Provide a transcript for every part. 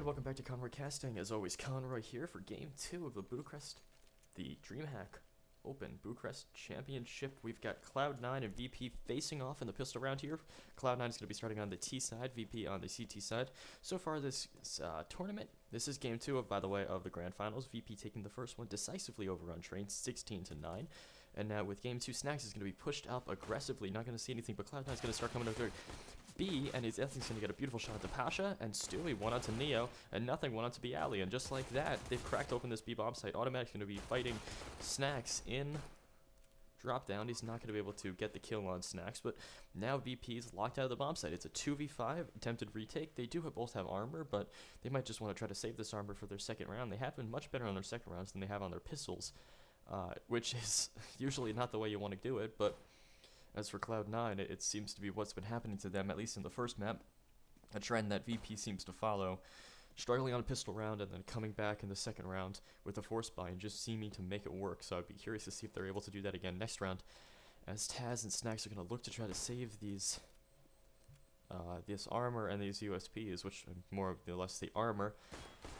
And welcome back to Conroy Casting. As always, Conroy here for Game 2 of the Bucharest, the Dreamhack Open Bucharest Championship. We've got Cloud9 and VP facing off in the pistol round here. Cloud9 is going to be starting on the T side, VP on the CT side. So far this tournament, this is Game 2, by the way, of the Grand Finals. VP taking the first one decisively over on Train, 16-9. And now with Game 2, Snacks is going to be pushed up aggressively. Not going to see anything, but Cloud9 is going to start coming over B, and his Ethnic's going to get a beautiful shot to Pasha, and Stewie one onto Neo, and nothing one onto Bialy, and just like that, they've cracked open this B-bomb site. Automatic's going to be fighting Snacks in drop down. He's not going to be able to get the kill on Snacks, but now VP's locked out of the bomb site. It's a 2v5 attempted retake. They do both have armor, but they might just want to try to save this armor for their second round. They have been much better on their second rounds than they have on their pistols, which is usually not the way you want to do it, but as for Cloud9, it seems to be what's been happening to them, at least in the first map, a trend that VP seems to follow, struggling on a pistol round and then coming back in the second round with a force buy and just seeming to make it work. So I'd be curious to see if they're able to do that again next round, as Taz and Snacks are going to look to try to save these this armor and these USPs, which are more or less the armor.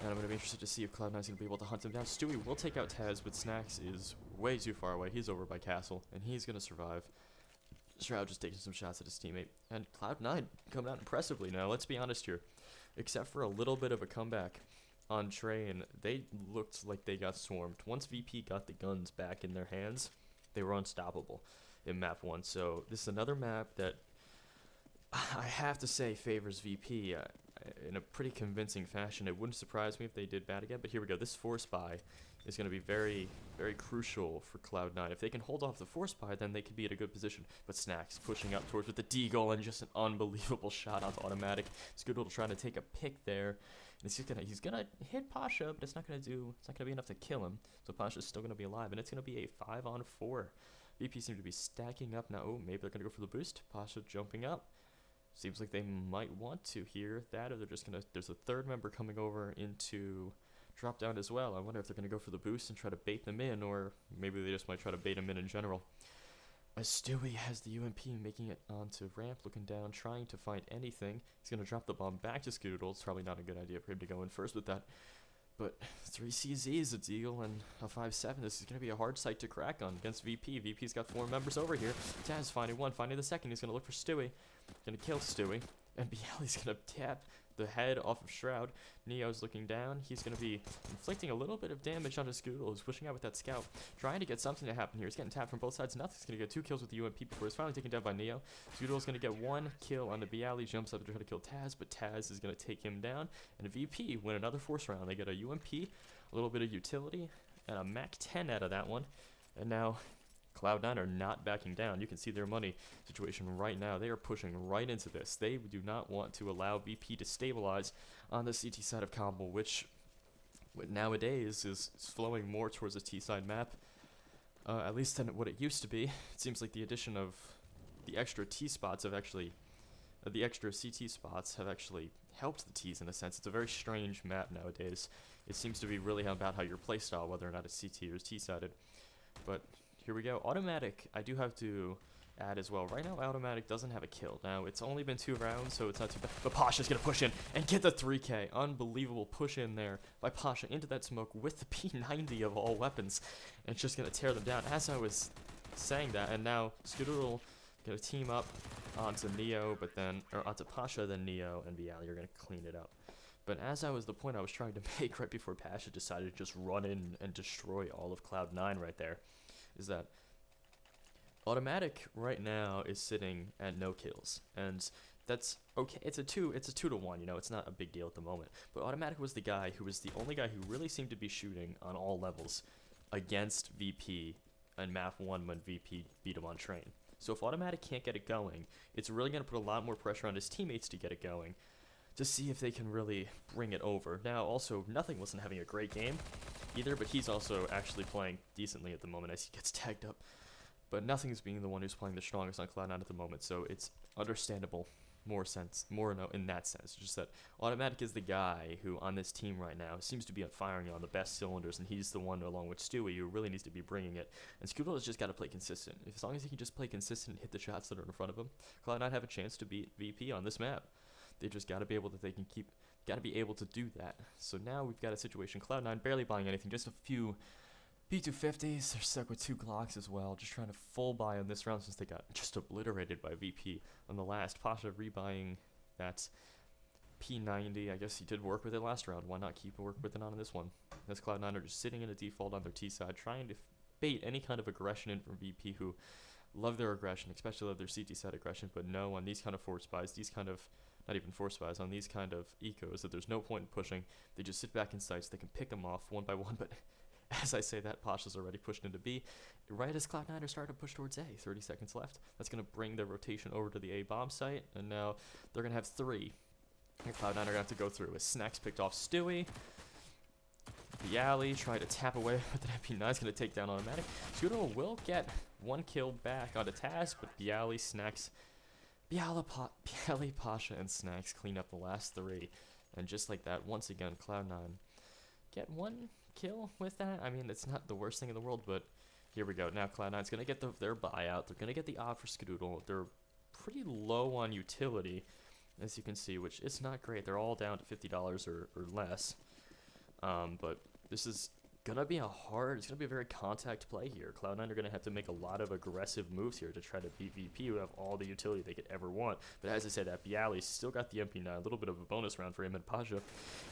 And I'm going to be interested to see if Cloud9 is going to be able to hunt him down. Stewie will take out Taz, but Snacks is way too far away. He's over by Castle, and he's going to survive. Shroud just taking some shots at his teammate. And Cloud9 coming out impressively now, let's be honest here. Except for a little bit of a comeback on Train, they looked like they got swarmed. Once VP got the guns back in their hands, they were unstoppable in map 1. So this is another map that I have to say favors VP in a pretty convincing fashion. It wouldn't surprise me if they did bad again, but here we go. This force buy is going to be very, very crucial for Cloud9. If they can hold off the force buy, then they could be in a good position. But Snacks pushing up towards with the deagle and just an unbelievable shot onto Automatic. Scoodle trying to take a pick there. And he's gonna hit Pasha, but it's not gonna be enough to kill him. So Pasha's still gonna be alive, and it's gonna be a 5-on-4. VP seem to be stacking up now. Oh, maybe they're gonna go for the boost. Pasha jumping up. Seems like they might want to here. That, or they're just gonna. There's a third member coming over into drop down as well. I wonder if they're going to go for the boost and try to bait them in, or maybe they just might try to bait them in general. As Stewie has the UMP making it onto ramp, looking down, trying to find anything. He's going to drop the bomb back to Scoodle. It's probably not a good idea for him to go in first with that. But 3 CZs, a deal, and a 5-7. This is going to be a hard site to crack on against VP. VP's got 4 members over here. Taz finding one, finding the second. He's going to look for Stewie. Going to kill Stewie. And Bialy's going to tap the head off of Shroud. Neo's looking down. He's going to be inflicting a little bit of damage onto Scoodle, who's pushing out with that scout, trying to get something to happen here. He's getting tapped from both sides. Nothing's going to get 2 kills with the UMP before he's finally taken down by Neo. Scoodle's going to get 1 kill on the Bialy, jumps up to try to kill Taz, but Taz is going to take him down. And VP win another force round. They get a UMP, a little bit of utility, and a Mac 10 out of that one. And now Cloud9 are not backing down. You can see their money situation right now. They are pushing right into this. They do not want to allow VP to stabilize on the CT side of Combo, which nowadays is flowing more towards the T side map, at least than what it used to be. It seems like the addition of the extra T spots have actually, the extra CT spots have actually helped the Ts in a sense. It's a very strange map nowadays. It seems to be really about how your playstyle, whether or not it's CT or T-sided. But here we go. Automatic, I do have to add as well. Right now, Automatic doesn't have a kill. Now, it's only been 2 rounds, so it's not too bad. But Pasha's going to push in and get the 3K. Unbelievable push in there by Pasha into that smoke with the P90 of all weapons. And it's just going to tear them down. As I was saying that, and now Scoodle going to team up onto Neo, but then, or onto Pasha, then Neo and Bialy are going to clean it up. But as I was the point I was trying to make right before Pasha decided to just run in and destroy all of Cloud9 right there, is that Automatic right now is sitting at no kills, and that's okay. It's a 2-to-1, you know, it's not a big deal at the moment. But Automatic was the guy who was the only guy who really seemed to be shooting on all levels against VP in map 1 when VP beat him on Train. So if Automatic can't get it going, it's really going to put a lot more pressure on his teammates to get it going, to see if they can really bring it over. Now, also, Nothing wasn't having a great game either, but he's also actually playing decently at the moment as he gets tagged up. But Nothing's being the one who's playing the strongest on Cloud9 at the moment, so it's understandable, more in that sense. Just that Automatic is the guy who, on this team right now, seems to be firing on the best cylinders, and he's the one, along with Stewie, who really needs to be bringing it. And Scoodle has just got to play consistent. As long as he can just play consistent and hit the shots that are in front of him, Cloud9 have a chance to beat VP on this map. They just got to be able to, they can keep got to be able to do that. So now we've got a situation. Cloud9 barely buying anything, just a few P250s. They're stuck with 2 Glocks as well, just trying to full buy on this round since they got just obliterated by VP on the last. Pasha rebuying that P90. I guess he did work with it last round. Why not keep work with it on this one? As Cloud9 are just sitting in a default on their T side, trying to bait any kind of aggression in from VP, who love their aggression, especially love their CT side aggression, but no, on these kind of force buys, these kind of, not even force buys, on these kind of ecos that there's no point in pushing. They just sit back in sites, they can pick them off one by one, but as I say that, Pasha's already pushed into B. Right as Cloud9 are starting to push towards A, 30 seconds left. That's going to bring their rotation over to the A bomb site, and now they're going to have 3. And Cloud9 are going to have to go through. As Snacks picked off Stewie. Bialy tried to tap away, but the MP9 is going to take down automatic. Scooter will get 1 kill back onto Taz, but Bialy, Snacks, Bialy, Pasha, and Snacks clean up the last 3. And just like that, once again, Cloud9 get 1 kill with that. I mean, it's not the worst thing in the world, but here we go. Now Cloud9's going to get their buyout. They're going to get the odd for Skadoodle. They're pretty low on utility, as you can see, which is not great. They're all down to $50 or less. But this is going to be it's going to be a very contact play here. Cloud9 are going to have to make a lot of aggressive moves here to try to beat VP, who have all the utility they could ever want. But as I said, that Bialy still got the MP9, a little bit of a bonus round for him and Pasha.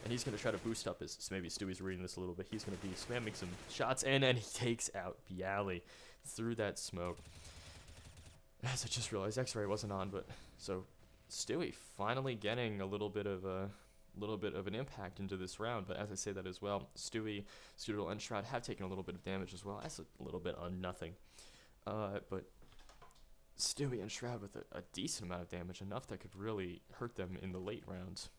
And he's going to try to boost up his, maybe Stewie's reading this a little bit. He's going to be spamming some shots, and he takes out Bialy through that smoke. As I just realized, X-Ray wasn't on, but so Stewie finally getting a little bit of an impact into this round. But as I say that as well, Stewie, Skadoodle, and Shroud have taken a little bit of damage as well. That's a little bit on nothing. But Stewie and Shroud with a decent amount of damage, enough that could really hurt them in the late rounds.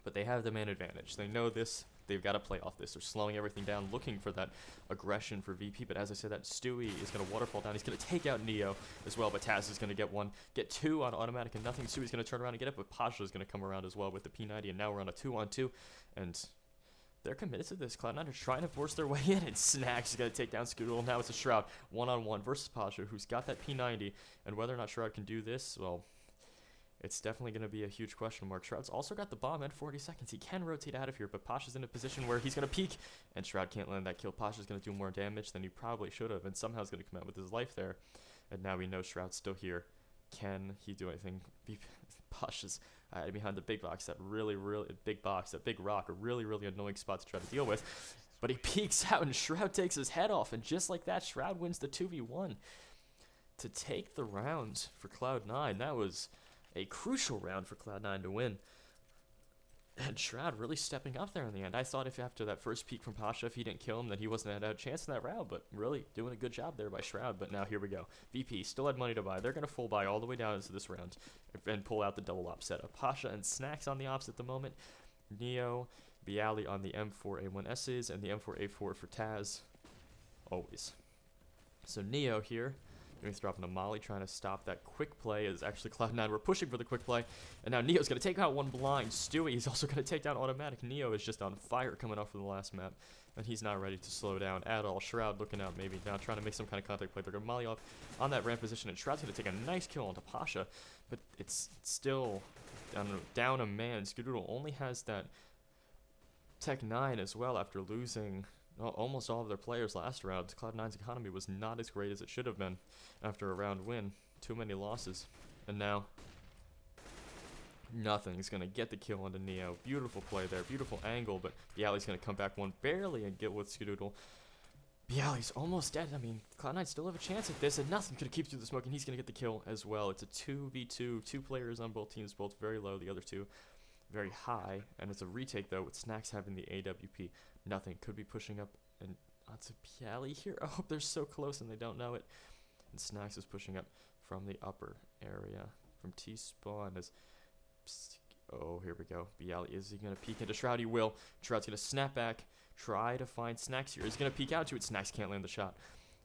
But they have the man advantage. They know this. They've got to play off this. They're slowing everything down, looking for that aggression for VP. But as I said, that Stewie is going to waterfall down. He's going to take out Neo as well, but Taz is going to get 2 on automatic and nothing. Stewie's going to turn around and get it, but Pasha is going to come around as well with the P90, and now we're on a 2-on-2. And they're committed to this. Cloud9 are trying to force their way in, and Snacks is going to take down Skadoodle. Now it's a Shroud, 1-on-1 versus Pasha, who's got that P90. And whether or not Shroud can do this, well, it's definitely going to be a huge question mark. Shroud's also got the bomb at 40 seconds. He can rotate out of here, but Pasha's in a position where he's going to peek, and Shroud can't land that kill. Pasha's going to do more damage than he probably should have, and somehow he's going to come out with his life there. And now we know Shroud's still here. Can he do anything? Pasha's behind the big box, that really big box, that big rock, a really annoying spot to try to deal with. But he peeks out, and Shroud takes his head off, and just like that, Shroud wins the 2v1 to take the round for Cloud9. That was a crucial round for Cloud9 to win. And Shroud really stepping up there in the end. I thought if after that first peek from Pasha, if he didn't kill him, then he wasn't had a chance in that round. But really doing a good job there by Shroud. But now here we go. VP still had money to buy. They're going to full buy all the way down into this round and pull out the double op setup. Pasha and Snacks on the ops at the moment. Neo, Bialy on the M4A1Ss, and the M4A4 for Taz. Always. So Neo here. He's dropping a molly, trying to stop that quick play, as actually Cloud9 were pushing for the quick play. And now Neo's going to take out one blind. Stewie is also going to take down automatic. Neo is just on fire coming off of the last map, and he's not ready to slow down at all. Shroud looking out maybe now, trying to make some kind of contact play. They're going to molly off on that ramp position, and Shroud's going to take a nice kill onto Pasha, but it's still down a man. Skadoodle only has that Tech 9 as well after losing almost all of their players last round. Cloud9's economy was not as great as it should have been after a round win. Too many losses. And now, nothing's going to get the kill onto Neo. Beautiful play there. Beautiful angle, but Bialy's going to come back one barely and get with Skadoodle. Bialy's almost dead. I mean, Cloud9 still have a chance at this, and nothing's going to keep through the smoke, and he's going to get the kill as well. It's a 2v2. 2 players on both teams, both very low. The other 2 very high, and it's a retake though with Snacks having the AWP. Nothing could be pushing up and onto Bialy here. Oh, they're so close and they don't know it. And Snacks is pushing up from the upper area from T-spawn as oh, here we go. Bialy, is he gonna peek into Shroud? He will. Shroud's gonna snap back, try to find Snacks here. He's gonna peek out to it. Snacks can't land the shot,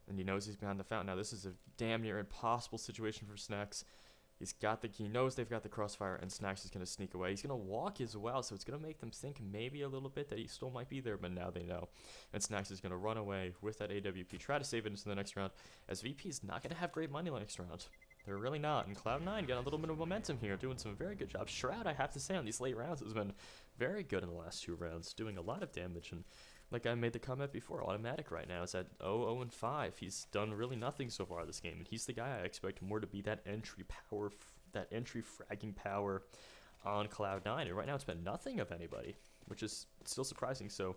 and he knows he's behind the fountain. Now this is a damn near impossible situation for Snacks. He knows they've got the crossfire, and Snacks is going to sneak away. He's going to walk as well, so it's going to make them think maybe a little bit that he still might be there, but now they know. And Snacks is going to run away with that AWP, try to save it into the next round, as VP is not going to have great money next round. They're really not. And Cloud9 got a little bit of momentum here, doing some very good jobs. Shroud, I have to say, on these late rounds has been very good in the last 2 rounds, doing a lot of damage. And like I made the comment before, Automatic right now is at 0-0-5. He's done really nothing so far this game, and he's the guy I expect more to be that entry power, that entry fragging power on Cloud9. And right now it's been nothing of anybody, which is still surprising. So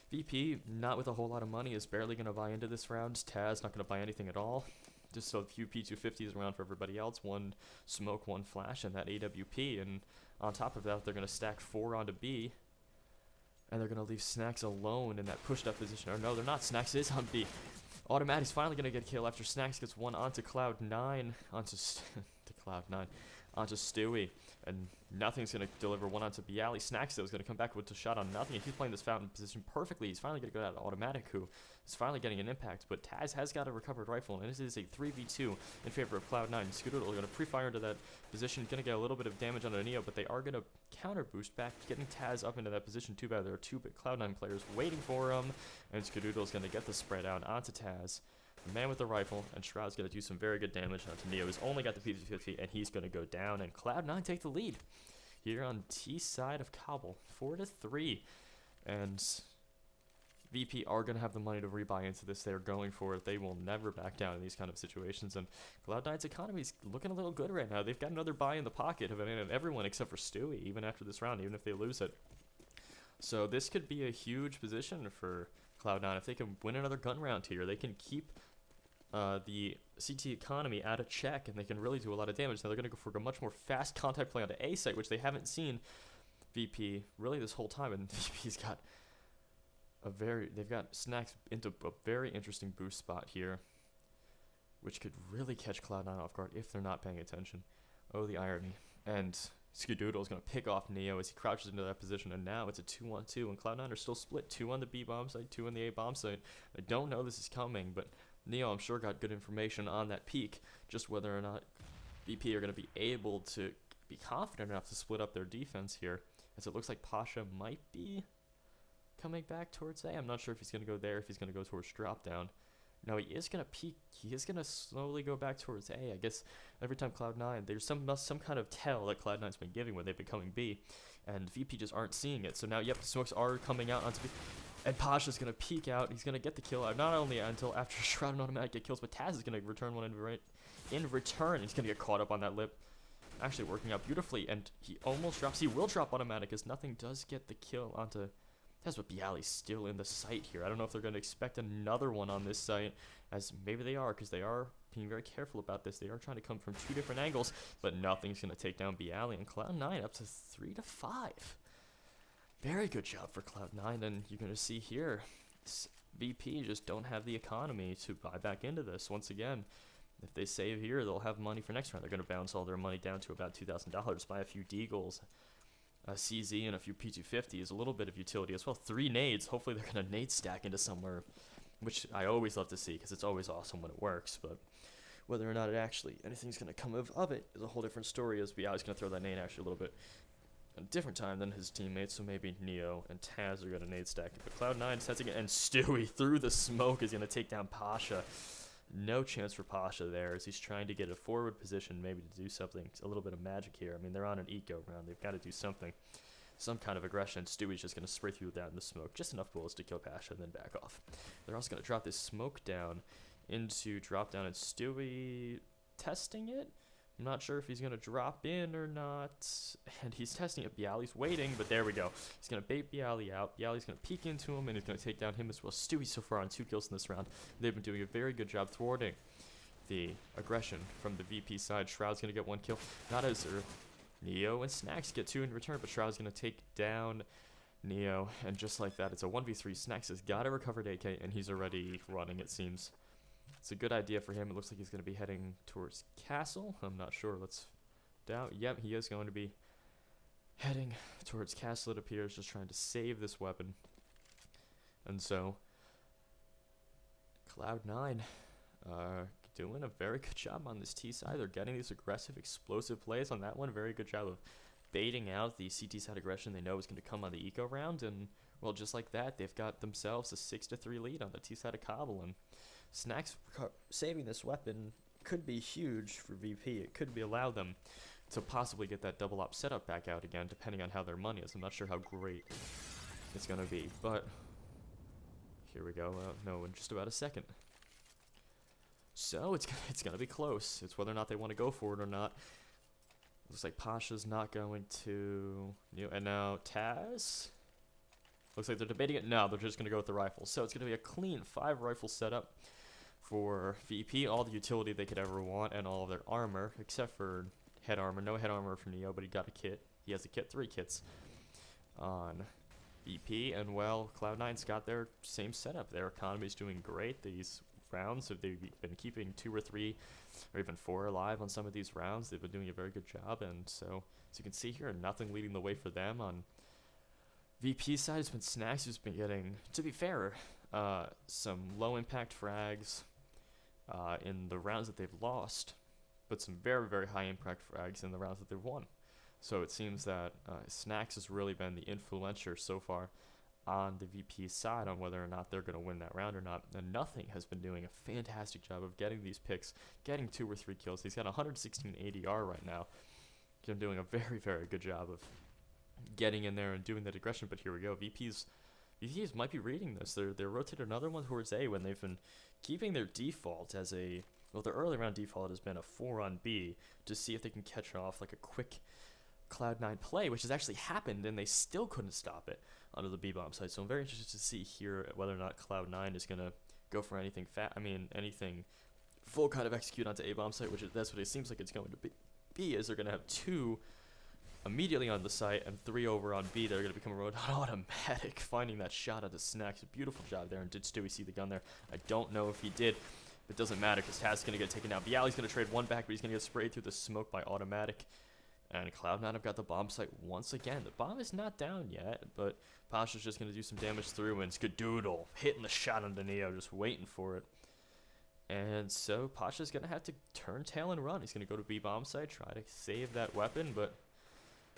VP, not with a whole lot of money, is barely going to buy into this round. Taz not going to buy anything at all. Just a few P250s around for everybody else. 1 smoke, 1 flash, and that AWP. And on top of that, they're going to stack 4 onto B. And they're going to leave Snacks alone in that pushed up position. Or no, they're not. Snacks is on B. Automatic's finally going to get a kill after Snacks gets 1 onto Cloud9. Onto Cloud9. Onto Stewie. And nothing's going to deliver 1 onto Bialy. Snacks, though, is going to come back with a shot on nothing. And he's playing this fountain position perfectly. He's finally going to go out Automatic, who is finally getting an impact. But Taz has got a recovered rifle, and this is a 3v2 in favor of Cloud9. Scoodoodle are going to pre-fire into that position. Going to get a little bit of damage on Neo, but they are going to counter boost back, getting Taz up into that position. Too bad there are 2 Cloud9 players waiting for him. And Scoodoodle is going to get the spread out onto Taz. The man with the rifle, and Shroud's going to do some very good damage onto Neo. He's only got the P250, and he's going to go down. And Cloud9 take the lead here on T side of Cobble, 4-3, and VP are going to have the money to rebuy into this. They're going for it. They will never back down in these kind of situations, and Cloud9's economy is looking a little good right now. They've got another buy in the pocket of everyone except for Stewie, even after this round, even if they lose it. So this could be a huge position for Cloud9. If they can win another gun round here, they can keep the CT economy out of check, and they can really do a lot of damage. Now they're going to go for a much more fast contact play onto A site, which they haven't seen VP really this whole time. And VP's got they've got Snacks into a very interesting boost spot here, which could really catch Cloud9 off guard if they're not paying attention. Oh, the irony. And Scoodoodle is going to pick off Neo as he crouches into that position, and now it's a 2-1-2, and Cloud9 are still split. 2 on the B bomb site, 2 on the A bomb site. I don't know this is coming, but Neo, I'm sure, got good information on that peak, just whether or not VP are going to be able to be confident enough to split up their defense here, as it looks like Pasha might be coming back towards A. I'm not sure if he's going to go there, if he's going to go towards drop down. No, he is going to peek. He is going to slowly go back towards A. I guess every time Cloud9, there's some kind of tell that Cloud9's been giving when they've been coming B, and VP just aren't seeing it. So now, yep, the smokes are coming out onto B. And Pasha's going to peek out. He's going to get the kill out, not only until after Shroud and Automatic get kills, but Taz is going to return one in return. He's going to get caught up on that lip. Actually working out beautifully, and he almost drops. He will drop Automatic as nothing does get the kill onto Taz, but Bialy's still in the site here. I don't know if they're going to expect another one on this site, as maybe they are, because they are being very careful about this. They are trying to come from 2 different angles, but nothing's going to take down Bialy, and Cloud9 up to 3-5. Very good job for Cloud9, and you're going to see here, VP just don't have the economy to buy back into this. Once again, if they save here, they'll have money for next round. They're going to bounce all their money down to about $2,000, buy a few deagles, a CZ, and a few P250s, a little bit of utility as well. 3 nades. Hopefully they're going to nade stack into somewhere, which I always love to see, because it's always awesome when it works, but whether or not it actually, anything's going to come of it is a whole different story, as Bialy's going to throw that nade actually a little bit a different time than his teammates, so maybe Neo and Taz are going to nade stack it. But Cloud9 sets again, and Stewie through the smoke is going to take down Pasha. No chance for Pasha there, as he's trying to get a forward position, maybe to do something, a little bit of magic here. I mean, they're on an eco round. They've got to do something, some kind of aggression. Stewie's just going to spray through that in the smoke, just enough bullets to kill Pasha, and then back off. They're also going to drop this smoke down into drop down, and Stewie testing it. I'm not sure if he's going to drop in or not, and he's testing it. Bialy's waiting, but there we go. He's going to bait Bialy out. Bialy's going to peek into him, and he's going to take down him as well. Stewie so far on 2 kills in this round. They've been doing a very good job thwarting the aggression from the VP side. Shroud's going to get 1 kill. Not as Neo and Snacks get 2 in return, but Shroud's going to take down Neo, and just like that, it's a 1v3. Snacks has got a recovered AK, and he's already running, it seems. It's a good idea for him. It looks like he's going to be heading towards Castle. I'm not sure. Let's doubt. Yep, he is going to be heading towards Castle, it appears, just trying to save this weapon. And so, Cloud9 doing a very good job on this T side. They're getting these aggressive, explosive plays on that one. Very good job of baiting out the CT side aggression they know is going to come on the eco round. And, well, just like that, they've got themselves a 6-3 lead on the T side of Cobble. And Snacks saving this weapon could be huge for VP. It could be allow them to possibly get that double op setup back out again, depending on how their money is. I'm not sure how great it's going to be, but here we go. No, in just about a second. So it's going to be close. It's whether or not they want to go for it or not. Looks like Pasha's not going to. And now Taz. Looks like they're debating it. No, they're just going to go with the rifle. So it's going to be a clean 5 rifle setup for VP. All the utility they could ever want and all of their armor, except for head armor. No head armor for Neo, but he got a kit. He has a kit, 3 kits on VP. And well, Cloud9's got their same setup. Their economy's doing great. These rounds, if they've been keeping 2 or 3 or even 4 alive on some of these rounds, they've been doing a very good job. And so as you can see here, nothing leading the way for them. On VP side, it's been Snacks who's been getting, to be fair, some low impact frags in the rounds that they've lost, but some very, very high impact frags in the rounds that they've won. So it seems that Snacks has really been the influencer so far on the VP side on whether or not they're going to win that round or not. And Nothing has been doing a fantastic job of getting these picks, getting 2 or 3 kills. He's got 116 ADR right now. He's doing a very, very good job of getting in there and doing that aggression. But here we go. VPs might be reading this. They're rotating another one towards A when they've been keeping their default as a, well, their early round default has been a 4 on B to see if they can catch off like a quick Cloud9 play, which has actually happened, and they still couldn't stop it onto the B-bomb side. So I'm very interested to see here whether or not Cloud9 is going to go for anything anything full kind of execute onto A-bomb site, that's what it seems like it's going to be, is they're going to have 2 immediately on the site and 3 over on B that are going to become automatic, finding that shot at the Snacks. A beautiful job there. And did Stewie see the gun there? I don't know if he did. It doesn't matter because Taz is going to get taken out. Bialy's going to trade 1 back, but he's going to get sprayed through the smoke by automatic. And Cloud9 have got the bomb site once again. The bomb is not down yet, but Pasha's just going to do some damage through, and Skadoodle hitting the shot on the Neo, just waiting for it. And so Pasha's going to have to turn tail and run. He's going to go to B bomb site, try to save that weapon, but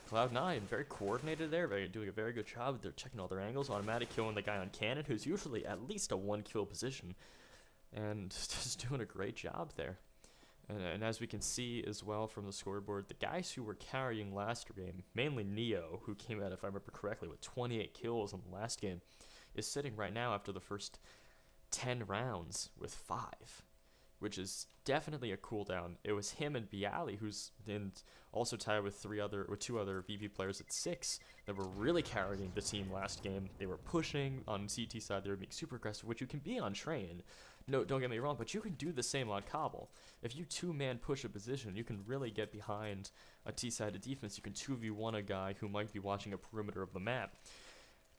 Cloud9 very coordinated there, doing a very good job. They're checking all their angles, automatic killing the guy on cannon, who's usually at least a 1 kill position, and just doing a great job there. And as we can see as well from the scoreboard, the guys who were carrying last game, mainly Neo, who came out, if I remember correctly, with 28 kills in the last game, is sitting right now after the first 10 rounds with 5, which is definitely a cooldown. It was him and Bialy, who's also tied with 2 other VP players at 6, that were really carrying the team last game. They were pushing on CT side. They were being super aggressive, which you can be on train. No, don't get me wrong, but you can do the same on Cobble. If you 2-man push a position, you can really get behind a T-sided defense. You can 2v1 a guy who might be watching a perimeter of the map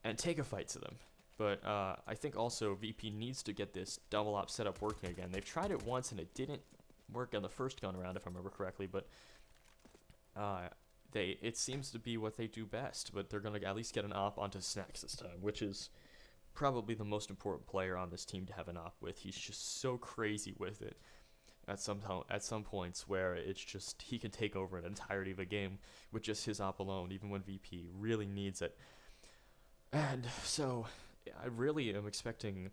and take a fight to them. But I think also VP needs to get this double op setup working again. They've tried it once and it didn't work on the first gun round, if I remember correctly, but it seems to be what they do best. But they're going to at least get an op onto Snacks this time, which is probably the most important player on this team to have an op with. He's just so crazy with it at some points where it's just he can take over an entirety of a game with just his op alone, even when VP really needs it. And so I really am expecting,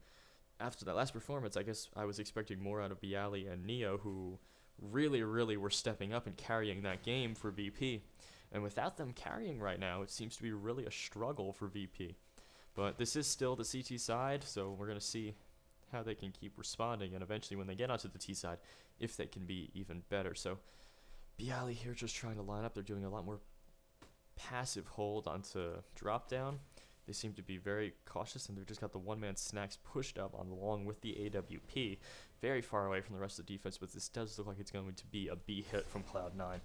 after that last performance, I guess I was expecting more out of Bialy and Neo, who really, really were stepping up and carrying that game for VP. And without them carrying right now, it seems to be really a struggle for VP. But this is still the CT side, so we're going to see how they can keep responding, and eventually when they get onto the T side, if they can be even better. So Bialy here just trying to line up. They're doing a lot more passive hold onto drop down. They seem to be very cautious, and they've just got the 1-man Snacks pushed up along with the AWP, very far away from the rest of the defense, but this does look like it's going to be a B hit from Cloud9.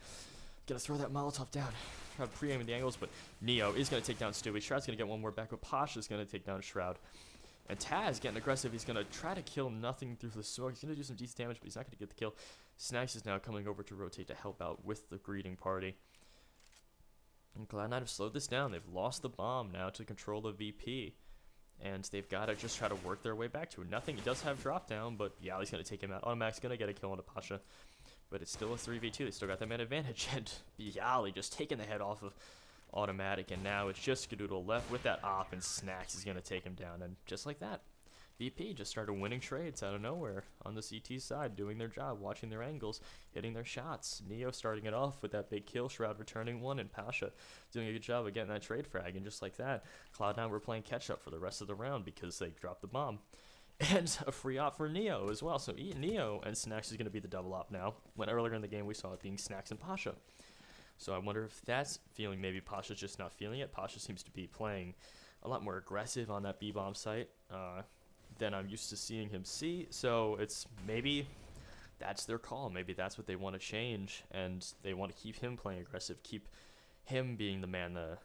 Gonna throw that Molotov down. Try pre-aiming the angles, but Neo is gonna take down Stewie. Shroud's gonna get one more back, but Pasha's gonna take down Shroud. And Taz getting aggressive. He's gonna try to kill Nothing through the smoke. He's gonna do some decent damage, but he's not gonna get the kill. Snacks is now coming over to rotate to help out with the greeting party. And Cloud9 have slowed this down. They've lost the bomb now to control the VP. And they've got to just try to work their way back to it. Nothing, he does have drop down, but Bialy's gonna take him out. Automatic's gonna get a kill on Pasha. But it's still a 3v2. They still got that man advantage. And Bialy just taking the head off of automatic. And now it's just Skadoodle left with that op. And Snacks is going to take him down. And just like that, VP just started winning trades out of nowhere on the CT side, doing their job, watching their angles, hitting their shots. Neo starting it off with that big kill, Shroud returning one, and Pasha doing a good job of getting that trade frag. And just like that, Cloud9 were playing catch up for the rest of the round because they dropped the bomb. And a free op for Neo as well. So Neo and Snacks is going to be the double op now, when earlier in the game we saw it being Snacks and Pasha. So I wonder if that's feeling, maybe Pasha's just not feeling it. Pasha seems to be playing a lot more aggressive on that B-bomb site than I'm used to seeing him see. So it's maybe that's their call. Maybe that's what they want to change, and they want to keep him playing aggressive, keep him being the man the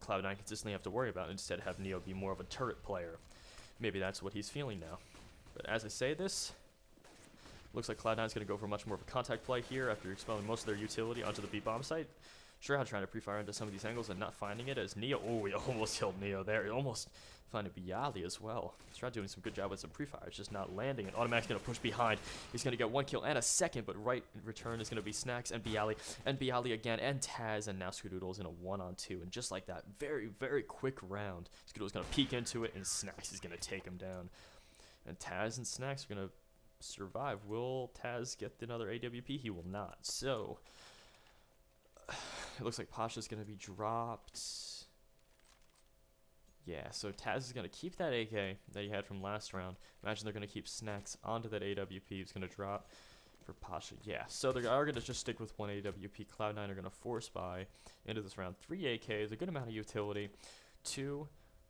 Cloud9 consistently have to worry about, instead have Neo be more of a turret player. Maybe that's what he's feeling now. But as I say this, looks like Cloud9 is going to go for much more of a contact play here after expelling most of their utility onto the B-bomb site. Shroud trying to pre-fire into some of these angles and not finding it as Neo, oh, he almost killed Neo there. He almost finding Bialy as well. Shroud doing some good job with some pre-fire. It's just not landing. And Automatic's going to push behind. He's going to get one kill and a second, but right in return is going to be Snacks and Bialy again, and Taz, and now Skadoodle's in a 1-on-2. And just like that, very, very quick round. Skadoodle's going to peek into it, and Snacks is going to take him down. And Taz and Snacks are going to survive. Will Taz get another AWP? He will not. So it looks like Pasha's going to be dropped. Yeah, so Taz is going to keep that AK that he had from last round. Imagine they're going to keep Snacks onto that AWP. He's going to drop for Pasha. Yeah, so they are going to just stick with one AWP. Cloud9 are going to force buy into this round. 3 AKs, a good amount of utility. 2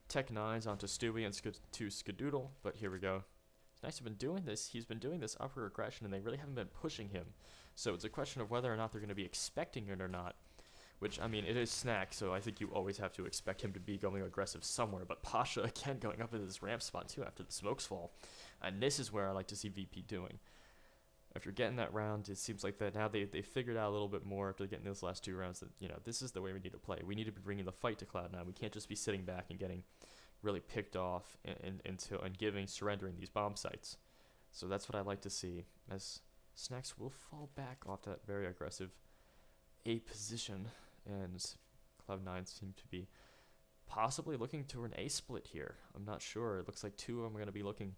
Tech 9s onto Stewie and 2 Skadoodle. But here we go. Snacks have been doing this. He's been doing this upper aggression, and they really haven't been pushing him. So it's a question of whether or not they're going to be expecting it or not. Which, I mean, it is Snack, so I think you always have to expect him to be going aggressive somewhere. But Pasha, again, going up into this ramp spot, too, after the smokes fall. And this is where I like to see VP doing. After getting that round, it seems like that now they figured out a little bit more after getting those last 2 rounds that, you know, this is the way we need to play. We need to be bringing the fight to Cloud9. We can't just be sitting back and getting really picked off and surrendering these bomb sites. So that's what I like to see, as Snacks will fall back off that very aggressive A position. And Cloud9 seem to be possibly looking toward an A split here. I'm not sure. It looks like 2 of them are going to be looking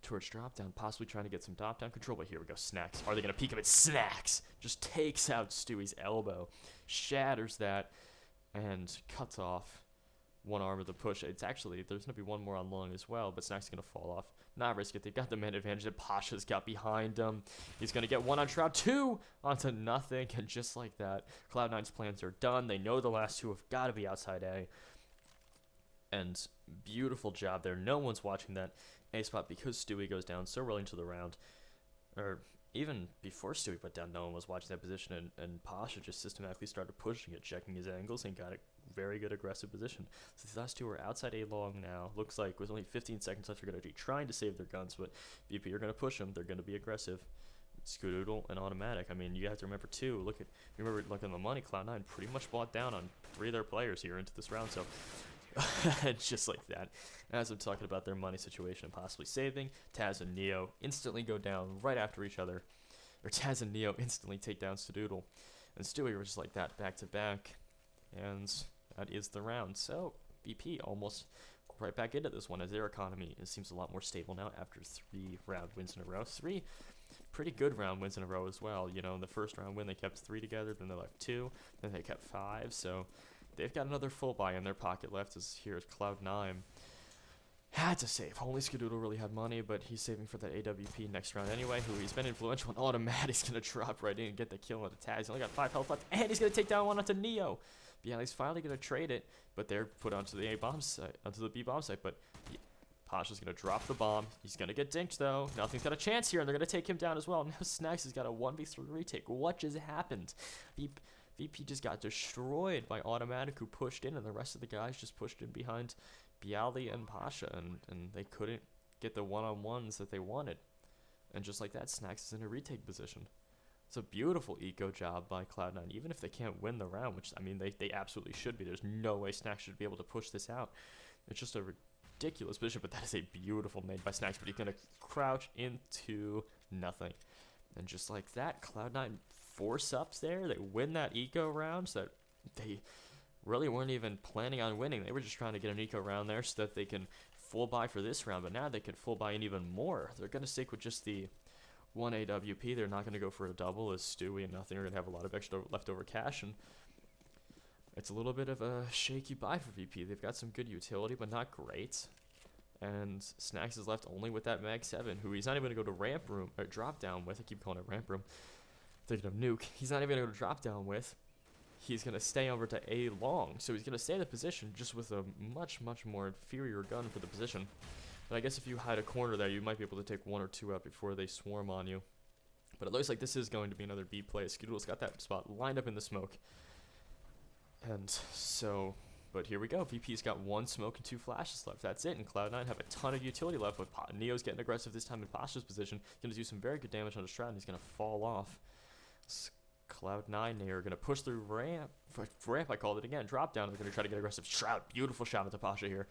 towards drop down, possibly trying to get some top down control. But here we go, Snacks. Are they going to peek him at Snacks? Just takes out Stewie's elbow, shatters that, and cuts off one arm of the push. It's actually, there's going to be one more on long as well, but Snacks is going to fall off. Not risk it. They've got the man advantage, and Pasha's got behind him. He's going to get 1 on Shroud, 2 onto nothing, and just like that, Cloud9's plans are done. They know the last 2 have got to be outside A. And beautiful job there. No one's watching that A spot because Stewie goes down so early into the round. Or even before Stewie went down, no one was watching that position, and Pasha just systematically started pushing it, checking his angles, and got a very good aggressive position. So these last 2 are outside A long now. Looks like with only 15 seconds left, they're going to be trying to save their guns, but VP are going to push them. They're going to be aggressive. Skadoodle and Automatic. I mean, you have to remember too. Look at the money. Cloud9 pretty much bought down on 3 of their players here into this round. So just like that. As I'm talking about their money situation and possibly saving, Taz and Neo instantly go down right after each other. Or Taz and Neo instantly take down Skadoodle. And Stewie were just like that, back to back. And that is the round. So VP almost right back into this one, as their economy seems a lot more stable now after 3 round wins in a row. 3 pretty good round wins in a row as well. You know, in the first round win, they kept 3 together, then they left 2, then they kept 5. So they've got another full buy in their pocket left. As here's Cloud9. Had to save. Only Skadoodle really had money, but he's saving for that AWP next round anyway, who he's been influential on. Automatic's going to drop right in and get the kill on the Taz. He's only got 5 health left, and he's going to take down one onto Neo. Yeah, he's finally going to trade it, but they're put onto the A-bomb site, onto the B-bomb site, but Pasha's going to drop the bomb. He's going to get dinked, though. Nothing's got a chance here, and they're going to take him down as well. Now Snacks has got a 1v3 retake. What just happened? VP just got destroyed by Automatic, who pushed in, and the rest of the guys just pushed in behind Bialy and Pasha, and they couldn't get the one-on-ones that they wanted. And just like that, Snacks is in a retake position. It's a beautiful eco job by Cloud9, even if they can't win the round, which, I mean, they absolutely should be. There's no way Snacks should be able to push this out. It's just a ridiculous position, but that is a beautiful nade by Snacks, but he's going to crouch into nothing. And just like that, Cloud9 force ups there. They win that eco round so that they really weren't even planning on winning. They were just trying to get an eco round there so that they can full buy for this round, but now they can full buy in even more. They're going to stick with just the 1 AWP. They're not going to go for a double, as Stewie and Nothing are going to have a lot of extra leftover cash, and it's a little bit of a shaky buy for VP. They've got some good utility, but not great. And Snacks is left only with that Mag 7, who he's not even going to go to ramp room, or drop down with. I keep calling it ramp room. Thinking of nuke. He's not even going to go to drop down with. He's going to stay over to A long. So he's going to stay in the position just with a much, much more inferior gun for the position. But I guess if you hide a corner there, you might be able to take 1 or 2 out before they swarm on you. But it looks like this is going to be another B play. Skidoodle's got that spot lined up in the smoke. And so, but here we go. VP's got 1 smoke and 2 flashes left. That's it. And Cloud9 have a ton of utility left. With Neo's getting aggressive this time in Pasha's position. Going to do some very good damage on the Shroud, and he's going to fall off. Cloud9, they are going to push through ramp. Ramp, I called it again. Drop down. They're going to try to get aggressive. Shroud, beautiful shot into Pasha here.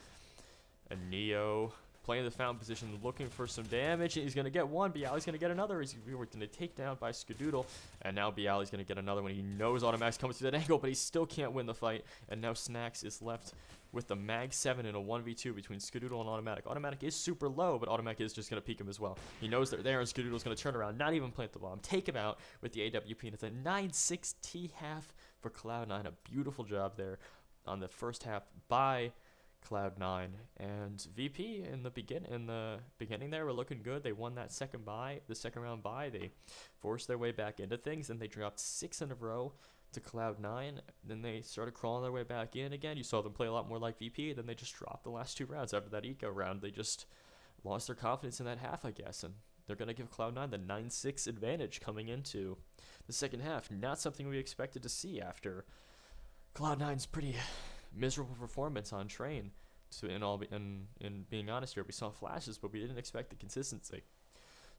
And Neo playing the fountain position, looking for some damage. He's going to get 1. Bialy's going to get another. He's going to take down by Skidoodle. And now Bialy's going to get another one. He knows Automac's coming through that angle, but he still can't win the fight. And now Snacks is left with the Mag 7 in a 1v2 between Skidoodle and Automatic. Automatic is super low, but Automatic is just going to peek him as well. He knows they're there, and Skidoodle's going to turn around, not even plant the bomb, take him out with the AWP. And it's a 9-6 T-half for Cloud9. A beautiful job there on the first half by Cloud9. And VP in the beginning there were looking good. They won that second round bye. They forced their way back into things, and they dropped 6 in a row to Cloud9. Then they started crawling their way back in again. You saw them play a lot more like VP. Then they just dropped the last 2 rounds. After that eco round, they just lost their confidence in that half, I guess. And they're going to give Cloud9 the 9-6 advantage coming into the second half. Not something we expected to see after Cloud9's pretty miserable performance on Train. So in being honest here, we saw flashes, but we didn't expect the consistency.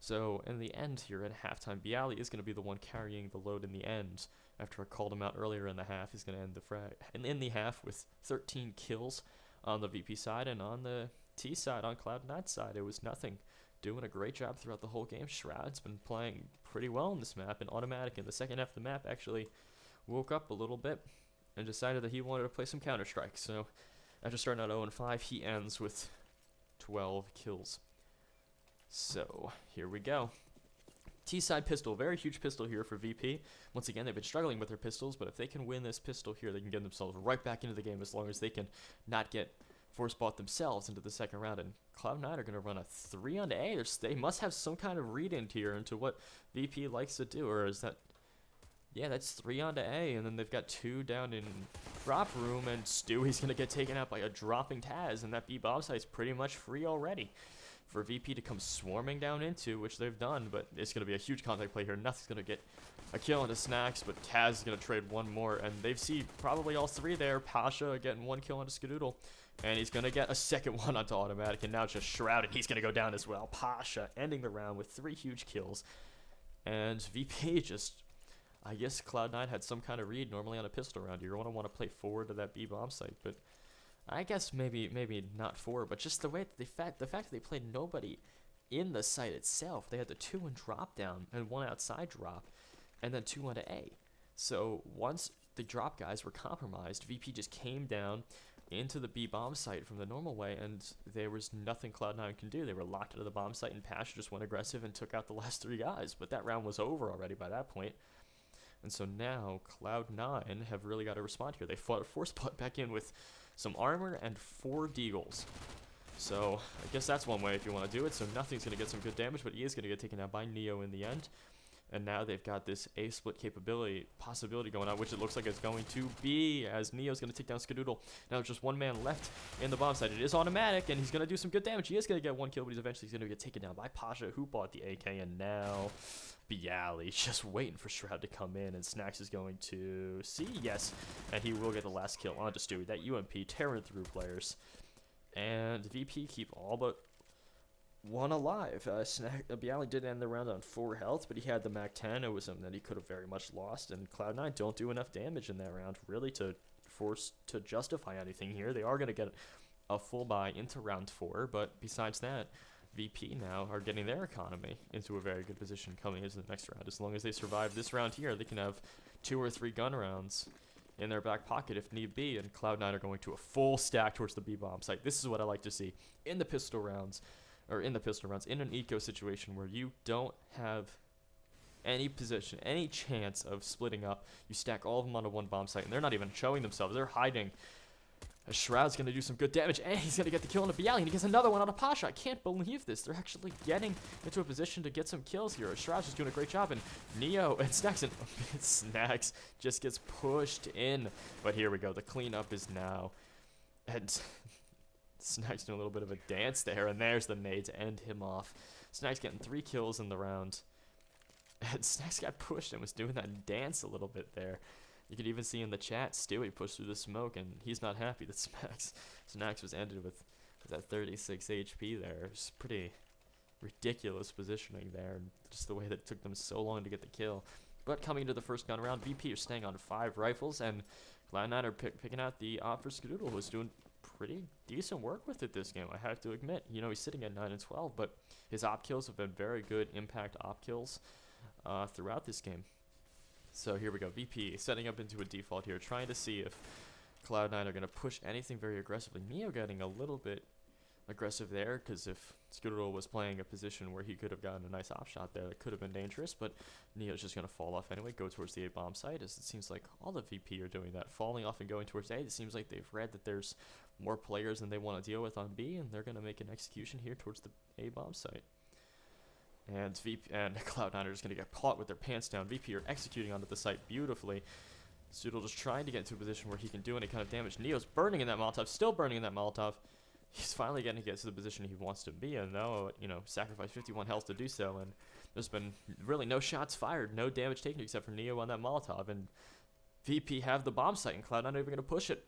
So in the end here at halftime, Bialy is going to be the one carrying the load in the end. After I called him out earlier in the half, he's going to end the frag. And in the half with 13 kills on the VP side, and on the T side, on Cloud9 side, it was Nothing. Doing a great job throughout the whole game. Shroud's been playing pretty well in this map, and Automatic in the second half of the map actually woke up a little bit and decided that he wanted to play some Counter-Strike. So after starting out 0-5, he ends with 12 kills. So here we go. T-side pistol, very huge pistol here for VP. Once again, they've been struggling with their pistols, but if they can win this pistol here, they can get themselves right back into the game, as long as they can not get force bought themselves into the second round. And Cloud9 are going to run a 3 on A. They must have some kind of read into here into what VP likes to do, or is that... Yeah, that's 3 onto A, and then they've got 2 down in drop room, and Stewie's going to get taken out by a dropping Taz, and that B-bomb site's pretty much free already for VP to come swarming down into, which they've done, but it's going to be a huge contact play here. Nothing's going to get a kill into Snacks, but Taz is going to trade 1 more, and they've seen probably all 3 there. Pasha getting 1 kill onto Skidoodle, and he's going to get a second one onto Automatic, and now it's just Shroud, and he's going to go down as well. Pasha ending the round with 3 huge kills, and VP just... I guess Cloud9 had some kind of read normally on a pistol round. You're going to want to play forward to that B-bomb site, but I guess maybe not forward, but just the way that the fact that they played nobody in the site itself. They had the 2 in drop down and 1 outside drop, and then 2 onto A. So once the drop guys were compromised, VP just came down into the B-bomb site from the normal way, and there was nothing Cloud9 can do. They were locked into the bomb site, and Pasha just went aggressive and took out the last 3 guys. But that round was over already by that point. And so now Cloud9 have really got to respond here. They fought a force butt back in with some armor and 4 deagles. So I guess that's one way if you want to do it. So Nothing's going to get some good damage, but he is going to get taken out by Neo in the end. And now they've got this A-split possibility going on, which it looks like it's going to be, as Neo's going to take down Skidoodle. Now there's just 1 man left in the bomb site. It is Automatic, and he's going to do some good damage. He is going to get 1 kill, but he's eventually going to get taken down by Pasha, who bought the AK, and now Bialy just waiting for Shroud to come in, and Snacks is going to see, yes, and he will get the last kill onto Stewie. That UMP tearing through players, and VP keep all but 1 alive. Bialy did end the round on 4 health, but he had the Mac 10. It was something that he could have very much lost, and Cloud9 don't do enough damage in that round really to force to justify anything here. They are going to get a full buy into round 4, but besides that, VP now are getting their economy into a very good position coming into the next round. As long as they survive this round here, they can have 2 or 3 gun rounds in their back pocket if need be, and Cloud9 are going to a full stack towards the B-bomb site. This is what I like to see in the pistol rounds, in an eco situation where you don't have any position, any chance of splitting up. You stack all of them onto one bomb site, and they're not even showing themselves. They're hiding. A Shroud's going to do some good damage, and he's going to get the kill on a Bialy, and he gets another one on a Pasha. I can't believe this. They're actually getting into a position to get some kills here. Shroud's just doing a great job, and Neo and Snacks just gets pushed in. But here we go. The cleanup is now. And Snacks doing a little bit of a dance there, and there's the nade to end him off. Snacks getting 3 kills in the round. And Snacks got pushed and was doing that dance a little bit there. You could even see in the chat, Stewie pushed through the smoke, and he's not happy that Snacks was ended with that 36 HP there. It was pretty ridiculous positioning there, and just the way that it took them so long to get the kill. But coming into the first gun round, VP are staying on 5 rifles, and Cloud9 are picking out the op for Skadoodle, who's doing pretty decent work with it this game, I have to admit. You know, he's sitting at 9 and 12, but his op kills have been very good impact op kills throughout this game. So here we go, VP setting up into a default here, trying to see if Cloud9 are going to push anything very aggressively. Neo getting a little bit aggressive there, because if Skadoodle was playing a position where he could have gotten a nice op shot there, that could have been dangerous, but Neo's just going to fall off anyway, go towards the A bomb site, as it seems like all the VP are doing that, falling off and going towards A. It seems like they've read that there's more players than they want to deal with on B, and they're going to make an execution here towards the A bomb site. And Cloud9 are just going to get caught with their pants down. VP are executing onto the site beautifully. Skadoodle just trying to get into a position where he can do any kind of damage. Neo's burning in that Molotov, still burning in that Molotov. He's finally getting to get to the position he wants to be in, though, you know, sacrificed 51 health to do so, and there's been really no shots fired, no damage taken except for Neo on that Molotov, and VP have the bomb site, and Cloud9 not even going to push it.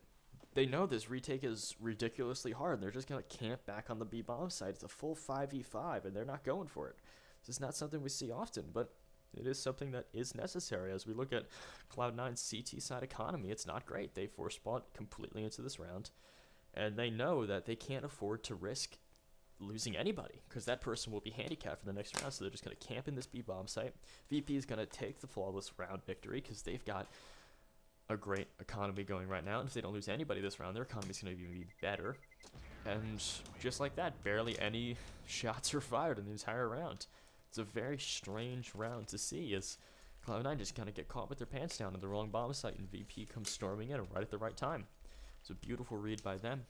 They know this retake is ridiculously hard, and they're just going to camp back on the B bomb site. It's a full 5v5, and they're not going for it. This is not something we see often, but it is something that is necessary. As we look at Cloud9's CT side economy, it's not great. They force spawned completely into this round, and they know that they can't afford to risk losing anybody, because that person will be handicapped for the next round, so they're just going to camp in this B bomb site. VP is going to take the flawless round victory, because they've got a great economy going right now, and if they don't lose anybody this round, their economy is going to even be better. And just like that, barely any shots are fired in the entire round. It's a very strange round to see, as Cloud9 just kind of get caught with their pants down in the wrong bomb site, and VP comes storming in right at the right time. It's a beautiful read by them.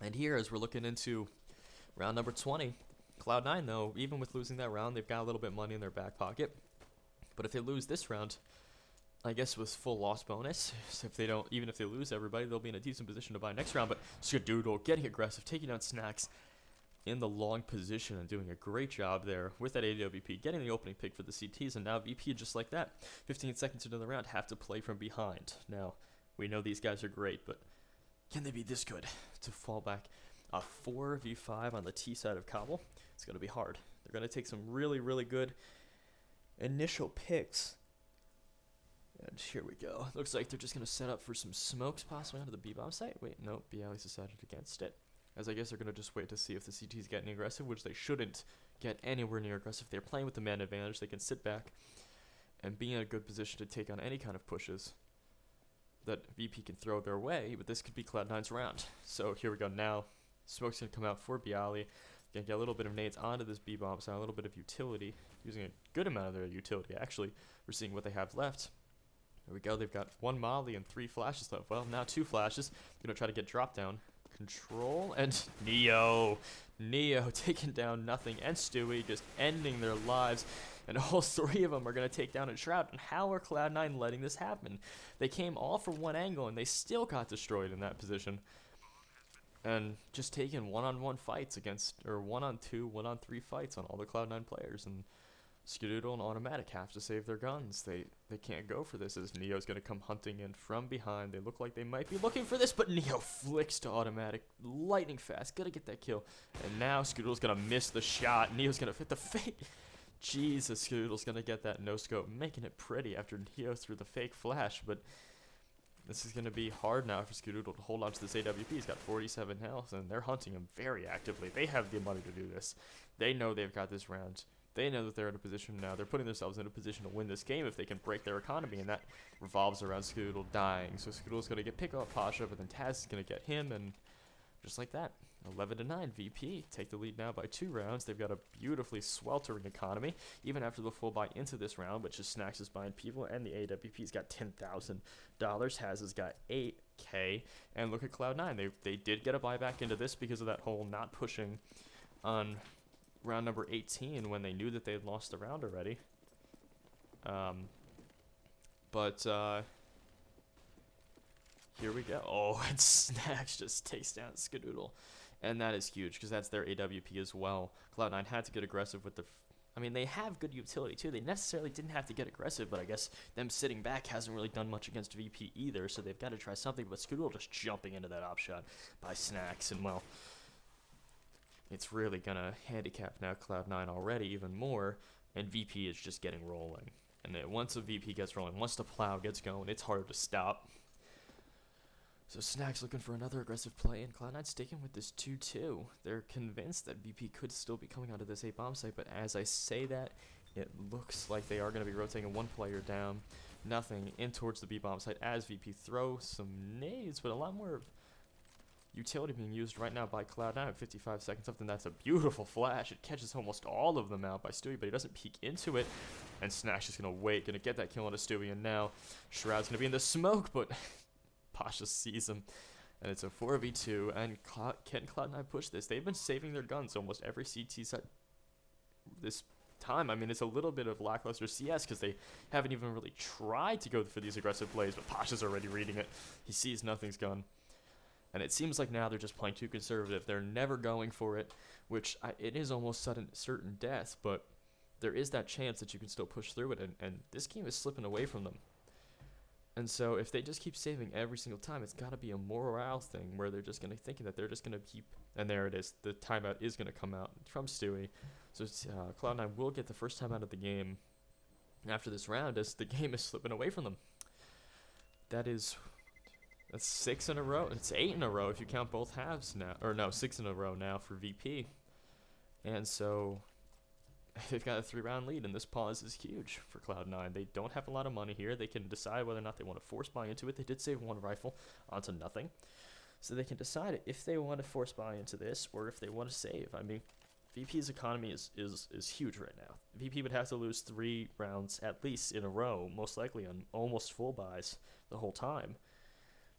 And here, as we're looking into round number 20, Cloud9, though, even with losing that round, they've got a little bit of money in their back pocket. But if they lose this round, I guess with full loss bonus, so even if they lose everybody, they'll be in a decent position to buy next round. But Skadoodle getting aggressive, taking down Snacks in the long position and doing a great job there with that AWP, getting the opening pick for the CTs, and now VP just like that. 15 seconds into the round, have to play from behind. Now, we know these guys are great, but can they be this good to fall back? A 4v5 on the T side of Cobble. It's going to be hard. They're going to take some really, really good initial picks. And here we go. Looks like they're just going to set up for some smokes possibly onto the B-bomb site. Wait, no, Bialy's decided against it. As I guess they're going to just wait to see if the CT's getting aggressive, which they shouldn't get anywhere near aggressive. They're playing with the man advantage. They can sit back and be in a good position to take on any kind of pushes that VP can throw their way, but this could be Cloud9's round. So here we go now. Smoke's going to come out for Bialy. Going to get a little bit of nades onto this B-bomb site, a little bit of utility, using a good amount of their utility, actually. We're seeing what they have left. There we go. They've got 1 molly and 3 flashes left. Well, now 2 flashes. Going to try to get drop down. Control and Neo taking down Nothing and Stewie, just ending their lives. And all 3 of them are going to take down a Shroud. And how are Cloud9 letting this happen? They came all from one angle and they still got destroyed in that position. And just taking one-on-one fights against, or 1-on-2, 1-on-3 fights on all the Cloud9 players. And Skadoodle and Automatic have to save their guns. They can't go for this, as Neo's going to come hunting in from behind. They look like they might be looking for this, but Neo flicks to Automatic. Lightning fast. Got to get that kill. And now Skadoodle's going to miss the shot. Neo's going to fit the fake. Jesus, Skadoodle's going to get that no-scope, making it pretty after Neo threw the fake flash. But this is going to be hard now for Skadoodle to hold on to this AWP. He's got 47 health, and they're hunting him very actively. They have the money to do this. They know they've got this round They know that they're in a position now. They're putting themselves in a position to win this game if they can break their economy, and that revolves around Scoodle dying. So Scoodle's going to get pick off Pasha, but then Taz is going to get him, and just like that, 11-9, VP take the lead now by 2 rounds. They've got a beautifully sweltering economy, even after the full buy into this round, which is Snacks is buying people, and the AWP's got $10,000. Haz has got 8K, and look at Cloud9. They did get a buyback into this because of that whole not pushing on round number 18 when they knew that they had lost the round already. Here we go. Oh, and Snacks just takes down Skadoodle. And that is huge because that's their AWP as well. Cloud9 had to get aggressive with the... I mean, they have good utility too. They necessarily didn't have to get aggressive, but I guess them sitting back hasn't really done much against VP either, so they've got to try something. But Skadoodle just jumping into that op shot by Snacks, and well, it's really going to handicap now Cloud9 already even more, and VP is just getting rolling. And then once a VP gets rolling, once the plow gets going, it's hard to stop. So Snacks looking for another aggressive play, and Cloud9 sticking with this 2-2. They're convinced that VP could still be coming onto this A bomb site, but as I say that, it looks like they are going to be rotating one player down. Nothing in towards the B bomb site as VP throws some nades, but a lot more utility being used right now by Cloud9 at 55 seconds left, and that's a beautiful flash. It catches almost all of them out by Stewie, but he doesn't peek into it, and Snacks is going to wait, going to get that kill on a Stewie, and now Shroud's going to be in the smoke, but Pasha sees him, and it's a 4v2, and can Cloud9 push this? They've been saving their guns almost every CT set this time. I mean, it's a little bit of lackluster CS because they haven't even really tried to go for these aggressive plays, but Pasha's already reading it. He sees nothing's gone. And it seems like now they're just playing too conservative. They're never going for it, which it is almost certain death, but there is that chance that you can still push through it, and this game is slipping away from them. And so if they just keep saving every single time, it's got to be a morale thing where they're just going to think that they're just going to keep, and there it is. The timeout is going to come out from Stewie. So Cloud9 will get the first time out of the game after this round as the game is slipping away from them. That's 6 in a row. It's 8 in a row if you count both halves now. Or no, 6 in a row now for VP. And so they've got a 3-round lead, and this pause is huge for Cloud9. They don't have a lot of money here. They can decide whether or not they want to force buy into it. They did save 1 rifle onto nothing. So they can decide if they want to force buy into this or if they want to save. I mean, VP's economy is huge right now. VP would have to lose 3 rounds at least in a row, most likely on almost full buys the whole time,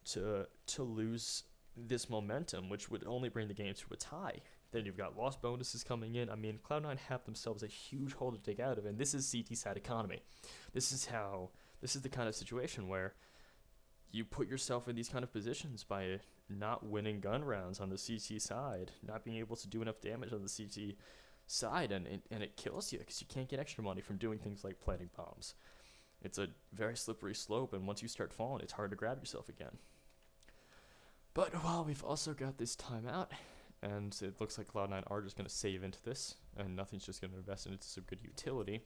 to lose this momentum, which would only bring the game to a tie. Then you've got lost bonuses coming in. I mean, Cloud9 have themselves a huge hole to dig out of, and this is CT side economy. This is the kind of situation where you put yourself in these kind of positions by not winning gun rounds on the CT side, not being able to do enough damage on the CT side, and it kills you because you can't get extra money from doing things like planting bombs. It's a very slippery slope, and once you start falling, it's hard to grab yourself again. But, well, we've also got this timeout, and it looks like Cloud9 are just going to save into this, and nothing's just going to invest into some good utility.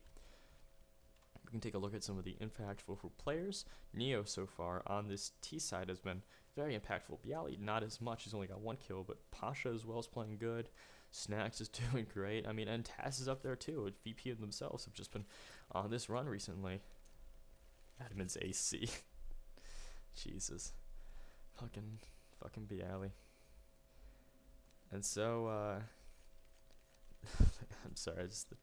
We can take a look at some of the impactful players. Neo, so far, on this T side has been very impactful. Bialy, not as much. He's only got 1 kill, but Pasha as well is playing good. Snacks is doing great. I mean, and Taz is up there, too. VP and themselves have just been on this run recently. Admin's AC. Jesus. Fucking Bialy. And so, I'm sorry, just the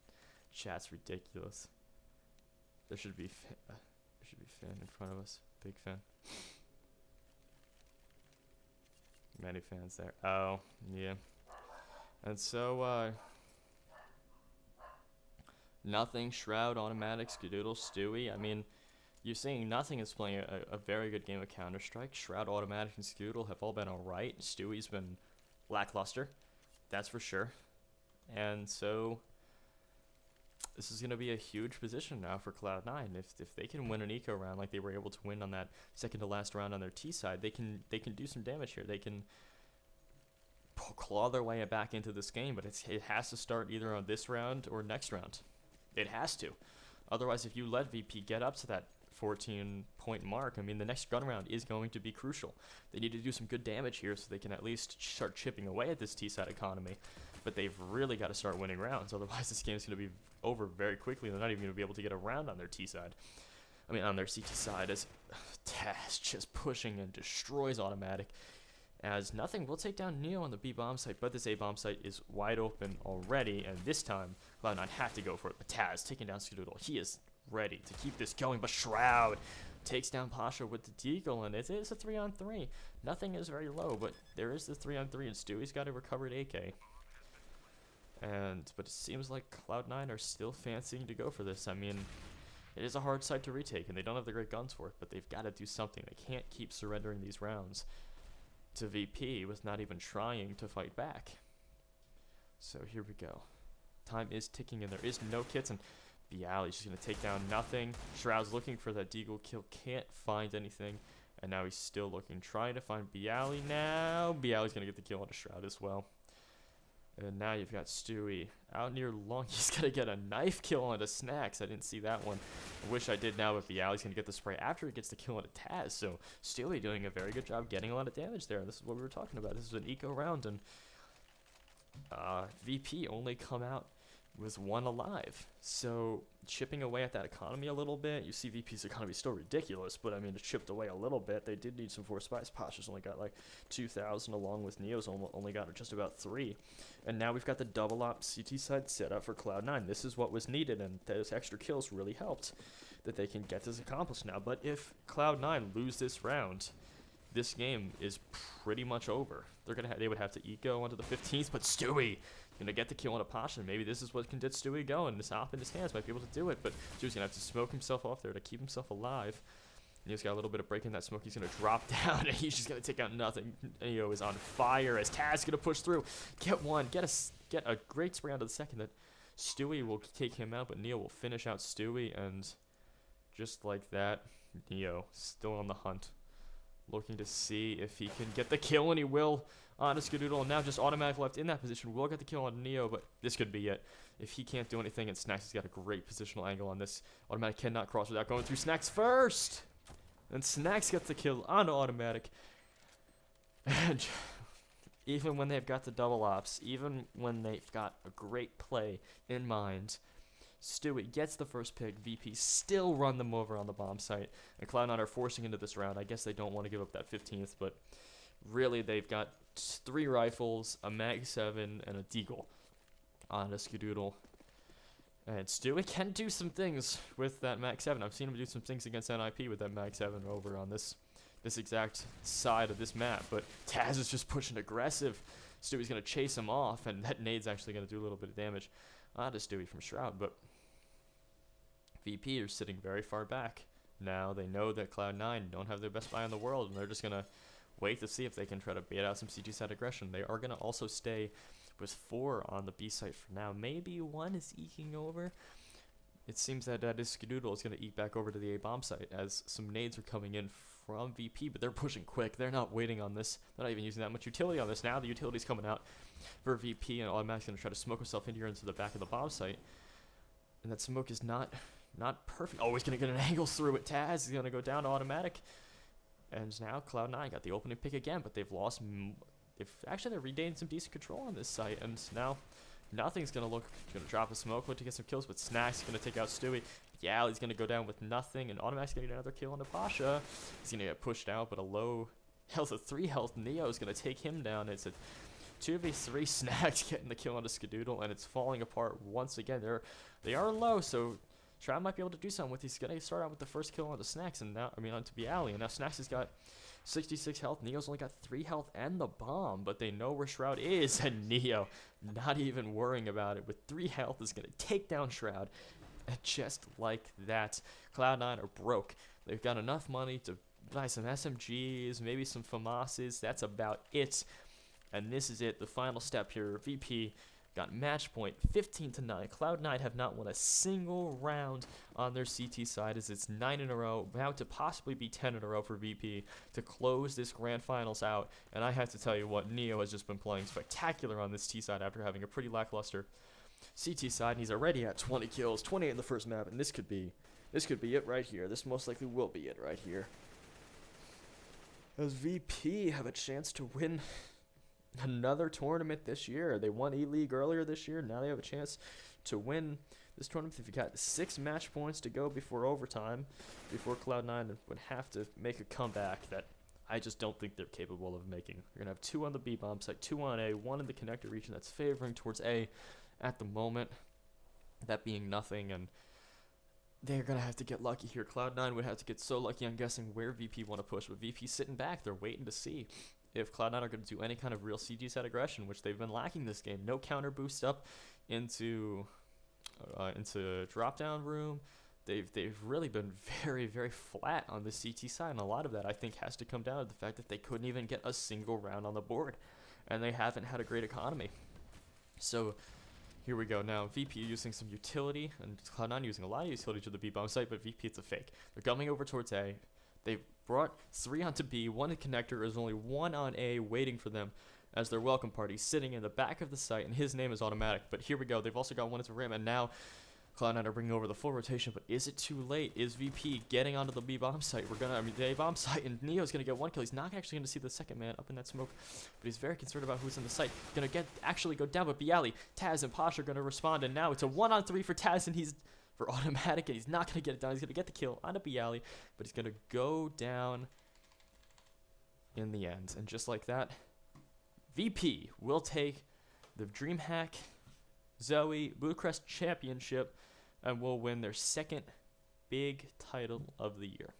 chat's ridiculous. There should be fan in front of us. Big fan. Many fans there. Oh, yeah. And so, nothing, Shroud, Automatic, Skadoodle, Stewie. I mean, you're seeing Nothing is playing a very good game of Counter-Strike. Shroud, Automatic, and Skadoodle have all been alright. Stewie's been lackluster, that's for sure. And so this is going to be a huge position now for Cloud9. If they can win an eco round like they were able to win on that second to last round on their T side, they can do some damage here. They can claw their way back into this game, but it has to start either on this round or next round. It has to. Otherwise, if you let VP get up to that 14-point mark, I mean, the next gun round is going to be crucial. They need to do some good damage here so they can at least start chipping away at this T-side economy. but they've really got to start winning rounds. Otherwise, this game's going to be over very quickly. They're not even going to be able to get a round on their T side. I mean, on their CT side, as Taz just pushing and destroys Automatic. As nothing will take down Neo on the B bomb site, but this A bomb site is wide open already, and this time Cloud9 had to go for it. But Taz taking down Skadoodle. He is ready to keep this going, but Shroud takes down Pasha with the Deagle, and it is a 3-on-3. Nothing is very low, but there is the 3-on-3, and Stewie's got a recovered AK. But it seems like Cloud9 are still fancying to go for this. I mean, it is a hard site to retake, and they don't have the great guns for it, but they've got to do something. They can't keep surrendering these rounds to VP with not even trying to fight back. So here we go. Time is ticking, and there is no kits, and Bialy's just going to take down nothing. Shroud's looking for that Deagle kill, can't find anything, and now he's still looking, trying to find Bialy now. Bialy's going to get the kill on a Shroud as well. And now you've got Stewie out near long. He's going to get a knife kill onto Snacks. I didn't see that one. I wish I did now, but Bialy's going to get the spray after he gets the kill onto Taz. So Stewie doing a very good job getting a lot of damage there. This is what we were talking about. This is an eco round, and VP only come out with one alive. So chipping away at that economy a little bit. You see VP's economy is still ridiculous, but I mean, it chipped away a little bit. They did need some force buys. Pasha's only got like 2,000, along with Neo's only got just about 3. And now we've got the double op CT side set up for Cloud9. This is what was needed, and those extra kills really helped that they can get this accomplished now. But if Cloud9 lose this round, this game is pretty much over. They would have to eco onto the 15th, but Stewie gonna get the kill on a Pasha. Maybe this is what can get Stewie going. This op in his hands might be able to do it, but Stewie's gonna have to smoke himself off there to keep himself alive. Neo's got a little bit of break in that smoke. He's gonna drop down, and he's just gonna take out nothing. Neo is on fire as Taz gonna push through, get one, get a great spray onto the second. That Stewie will take him out, but Neo will finish out Stewie, and just like that, Neo still on the hunt, looking to see if he can get the kill, and he will on a Skadoodle, and now just Automatic left in that position. Will get the kill on Neo, but this could be it. If he can't do anything, and Snacks has got a great positional angle on this. Automatic cannot cross without going through Snacks first. And Snacks gets the kill on Automatic. And even when they've got the double ops, even when they've got a great play in mind, Stewie gets the first pick. VP still run them over on the bomb site, and Cloud9 are forcing into this round. I guess they don't want to give up that 15th, but really they've got 3 rifles, a Mag 7, and a Deagle on a Skadoodle. And Stewie can do some things with that Mag 7. I've seen him do some things against NIP with that Mag 7 over on this exact side of this map, but Taz is just pushing aggressive. Stewie's going to chase him off, and that nade's actually going to do a little bit of damage onto Stewie from Shroud, but VP are sitting very far back. Now they know that Cloud9 don't have their best buy in the world, and they're just going to wait to see if they can try to bait out some CT side aggression. They are going to also stay with 4 on the B site for now. Maybe 1 is eking over. It seems that this Skadoodle is going to eke back over to the A bomb site as some nades are coming in from VP, but they're pushing quick. They're not waiting on this. They're not even using that much utility on this. Now the utility's coming out for VP, and Automatic's going to try to smoke himself in here into the back of the bomb site. And that smoke is not perfect. Oh, he's going to get an angle through it. Taz is going to go down to Automatic. And now Cloud9 got the opening pick again, but they've lost. They're regaining some decent control on this site, and now nothing's gonna drop a smoke to get some kills, but Snacks is gonna take out Stewie. Yeah, he's gonna go down with nothing, and Automatic's gonna get another kill on Pasha. He's gonna get pushed out, but a low health of 3 health Neo is gonna take him down. It's a 2v3. Snacks getting the kill on the Skadoodle, and it's falling apart once again. They are low, so Shroud might be able to do something with. He's gonna start out with the first kill on the Snacks, and now onto Bialy, and now Snacks has got 66 health. Neo's only got 3 health and the bomb, but they know where Shroud is, and Neo, not even worrying about it, with 3 health, is gonna take down Shroud. And just like that, Cloud9 are broke. They've got enough money to buy some SMGs, maybe some FAMASs. That's about it. And this is it, the final step here. VP got match point 15-9. Cloud9 have not won a single round on their CT side, as it's 9 in a row, about to possibly be 10 in a row for VP to close this grand finals out. And I have to tell you what, Neo has just been playing spectacular on this T side after having a pretty lackluster CT side, and he's already at 20 kills, 28 in the first map, and this could be it right here. This most likely will be it right here. As VP have a chance to win another tournament this year. They won E-League earlier this year. Now they have a chance to win this tournament. They've got 6 match points to go before overtime, before Cloud9 would have to make a comeback that I just don't think they're capable of making. You're going to have 2 on the B-bomb site, 2 on A, 1 in the connector region that's favoring towards A at the moment, that being nothing, and they're going to have to get lucky here. Cloud9 would have to get so lucky, I'm guessing, where VP want to push, but VP sitting back. They're waiting to see if Cloud9 are going to do any kind of real CG set aggression, which they've been lacking this game. No counter boost up into drop down room. They've really been very, very flat on the CT side, and a lot of that I think has to come down to the fact that they couldn't even get a single round on the board, and they haven't had a great economy. So here we go. Now VP using some utility, and Cloud9 using a lot of utility to the B-bomb site, but VP, it's a fake. They're coming over towards A. They brought 3 onto B, 1 in connector. There's only 1 on A waiting for them as their welcome party sitting in the back of the site, and his name is automatic. But here we go. They've also got 1 into Rim, and now Cloud9 are bringing over the full rotation, but is it too late? Is VP getting onto the B-bomb site? The A-bomb site, and Neo's going to get 1 kill. He's not actually going to see the second man up in that smoke, but he's very concerned about who's in the site. Going to actually go down, but Bialy, Taz, and Posh are going to respond, and now it's a 1-on-3 for Taz, and he's for automatic, and he's not going to get it down. He's going to get the kill on a Bialy, but he's going to go down in the end. And just like that, VP will take the Dreamhack Zoe Bucharest Championship and will win their second big title of the year.